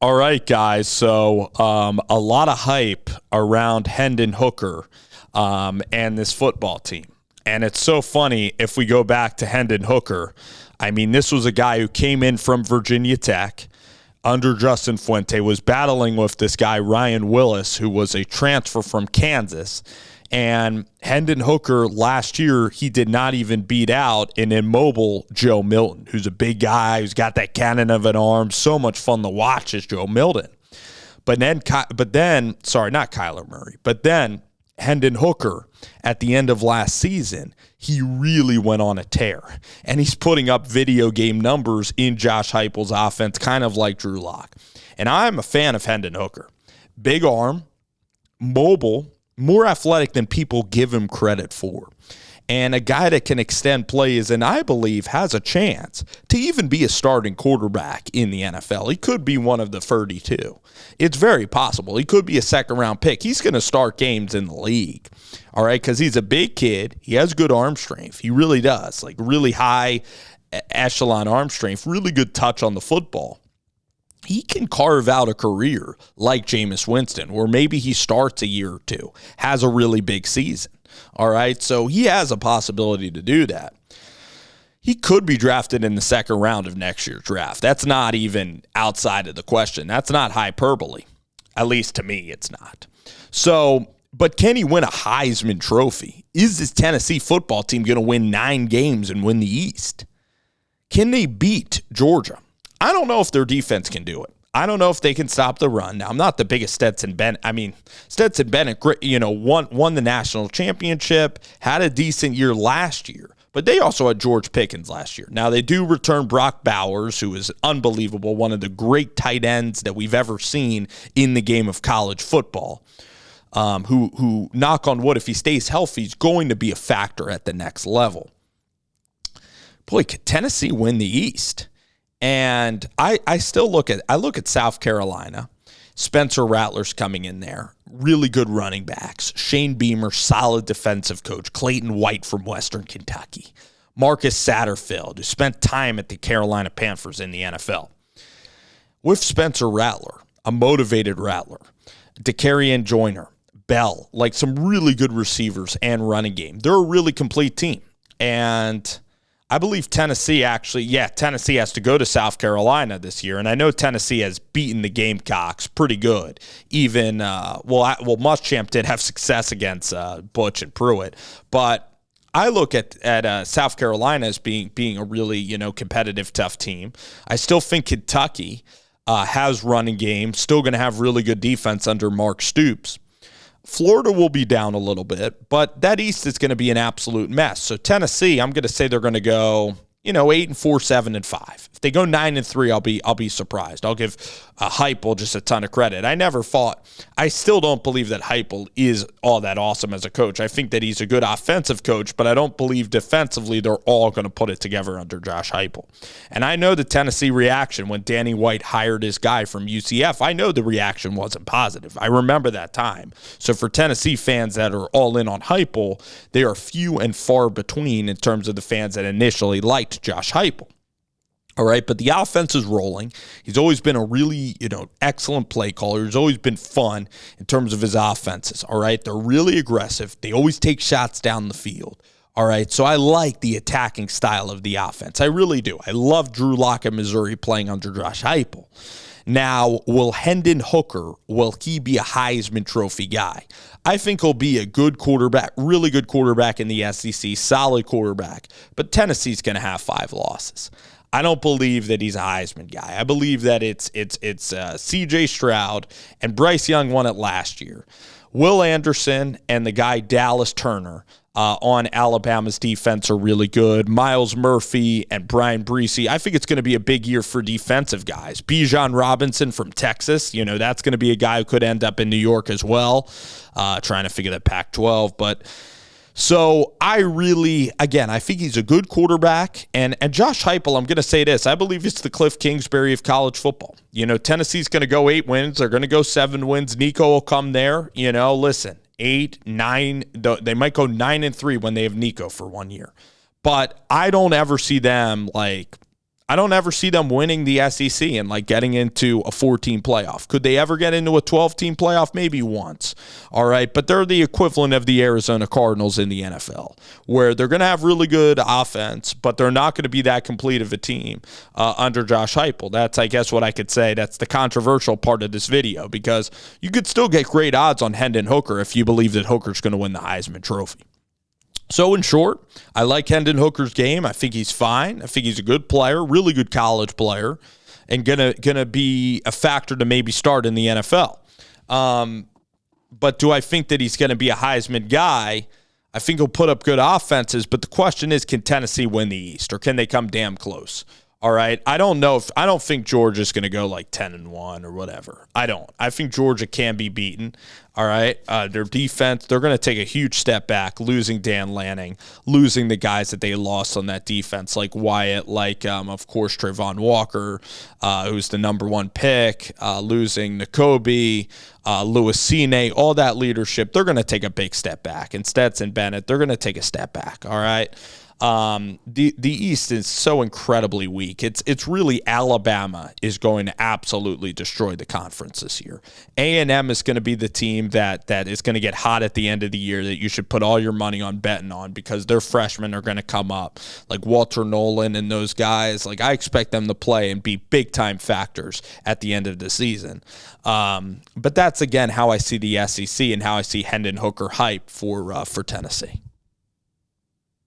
All right, guys. So a lot of hype around Hendon Hooker and this football team. And it's so funny if we go back to Hendon Hooker. I mean, this was a guy who came in from Virginia Tech under Justin Fuente, was battling with this guy, Ryan Willis, who was a transfer from Kansas. And Hendon Hooker last year, he did not even beat out an immobile Joe Milton, who's a big guy, who's got that cannon of an arm. So much fun to watch is Joe Milton. But then, sorry, not Kyler Murray, but then Hendon Hooker at the end of last season, he really went on a tear. And he's putting up video game numbers in Josh Heupel's offense, kind of like Drew Lock. And I'm a fan of Hendon Hooker. Big arm, mobile, more athletic than people give him credit for. And a guy that can extend plays and I believe has a chance to even be a starting quarterback in the NFL. He could be one of the 32. It's very possible. He could be a second-round pick. He's going to start games in the league, all right, because he's a big kid. He has good arm strength. He really does, like really high echelon arm strength, really good touch on the football. He can carve out a career like Jameis Winston, where maybe he starts a year or two, has a really big season. All right, so he has a possibility to do that. He could be drafted in the second round of next year's draft. That's not even outside of the question. That's not hyperbole. At least to me, it's not. So, but can he win a Heisman Trophy? Is this Tennessee football team going to win 9 games and win the East? Can they beat Georgia? I don't know if their defense can do it. I don't know if they can stop the run. Now, I'm not the biggest Stetson Bennett. I mean, Stetson Bennett, won the national championship, had a decent year last year, but they also had George Pickens last year. Now, they do return Brock Bowers, who is unbelievable, one of the great tight ends that we've ever seen in the game of college football, who, knock on wood, if he stays healthy, is going to be a factor at the next level. Boy, could Tennessee win the East? And I still look at South Carolina. Spencer Rattler's coming in there. Really good running backs. Shane Beamer, solid defensive coach. Clayton White from Western Kentucky. Marcus Satterfield, who spent time at the Carolina Panthers in the NFL. With Spencer Rattler, a motivated Rattler, DeCarrion Joyner, Bell, like some really good receivers and running game. They're a really complete team. And I believe Tennessee Tennessee has to go to South Carolina this year, and I know Tennessee has beaten the Gamecocks pretty good. Even, Muschamp did have success against Butch and Pruitt, but I look at South Carolina as being a really, competitive, tough team. I still think Kentucky has running game, still going to have really good defense under Mark Stoops. Florida will be down a little bit, but that East is going to be an absolute mess. So Tennessee, I'm going to say they're going to go, 8-4, 7-5. If they go 9-3, I'll be surprised. I'll give Heupel just a ton of credit. I still don't believe that Heupel is all that awesome as a coach. I think that he's a good offensive coach, but I don't believe defensively they're all going to put it together under Josh Heupel. And I know the Tennessee reaction when Danny White hired his guy from UCF. I know the reaction wasn't positive. I remember that time. So for Tennessee fans that are all in on Heupel, they are few and far between in terms of the fans that initially liked Josh Heupel. All right, but the offense is rolling. He's always been a really, excellent play caller. He's always been fun in terms of his offenses. All right, they're really aggressive. They always take shots down the field. All right, so I like the attacking style of the offense. I really do. I love Drew Lock in Missouri playing under Josh Heupel. Now, will Hendon Hooker, will he be a Heisman Trophy guy? I think he'll be a good quarterback, really good quarterback in the SEC, solid quarterback. But Tennessee's going to have 5 losses. I don't believe that he's a Heisman guy. I believe that it's C.J. Stroud, and Bryce Young won it last year. Will Anderson and the guy Dallas Turner on Alabama's defense are really good. Miles Murphy and Brian Breesy. I think it's going to be a big year for defensive guys. Bijan Robinson from Texas, that's going to be a guy who could end up in New York as well, trying to figure that Pac-12. But so I think he's a good quarterback. And Josh Heupel, I'm going to say this. I believe it's the Cliff Kingsbury of college football. Tennessee's going to go 8 wins. They're going to go 7 wins. Nico will come there. Listen, 8, 9. They might go 9-3 when they have Nico for 1 year. But I don't ever see them I don't ever see them winning the SEC and like getting into a 14 playoff. Could they ever get into a 12-team playoff? Maybe once. All right. But they're the equivalent of the Arizona Cardinals in the NFL, where they're going to have really good offense, but they're not going to be that complete of a team under Josh Heupel. That's, I guess, what I could say. That's the controversial part of this video, because you could still get great odds on Hendon Hooker if you believe that Hooker's going to win the Heisman Trophy. So in short, I like Hendon Hooker's game. I think he's fine. I think he's a good player, really good college player, and gonna be a factor to maybe start in the NFL. But do I think that he's gonna be a Heisman guy? I think he'll put up good offenses, but the question is, can Tennessee win the East, or can they come damn close? All right. I don't think Georgia's going to go like 10-1 or whatever. I don't. I think Georgia can be beaten. All right. Their defense, they're going to take a huge step back, losing Dan Lanning, losing the guys that they lost on that defense, like Wyatt, like, of course, Trayvon Walker, who's the number 1 pick, losing N'Kobe, Louis Cine, all that leadership. They're going to take a big step back. And Stetson Bennett, they're going to take a step back. All right. The East is so incredibly weak. It's really Alabama is going to absolutely destroy the conference this year. A&M is going to be the team that is going to get hot at the end of the year that you should put all your money on betting on, because their freshmen are going to come up, like Walter Nolan and those guys. Like, I expect them to play and be big time factors at the end of the season. But that's again how I see the SEC and how I see Hendon Hooker hype for Tennessee.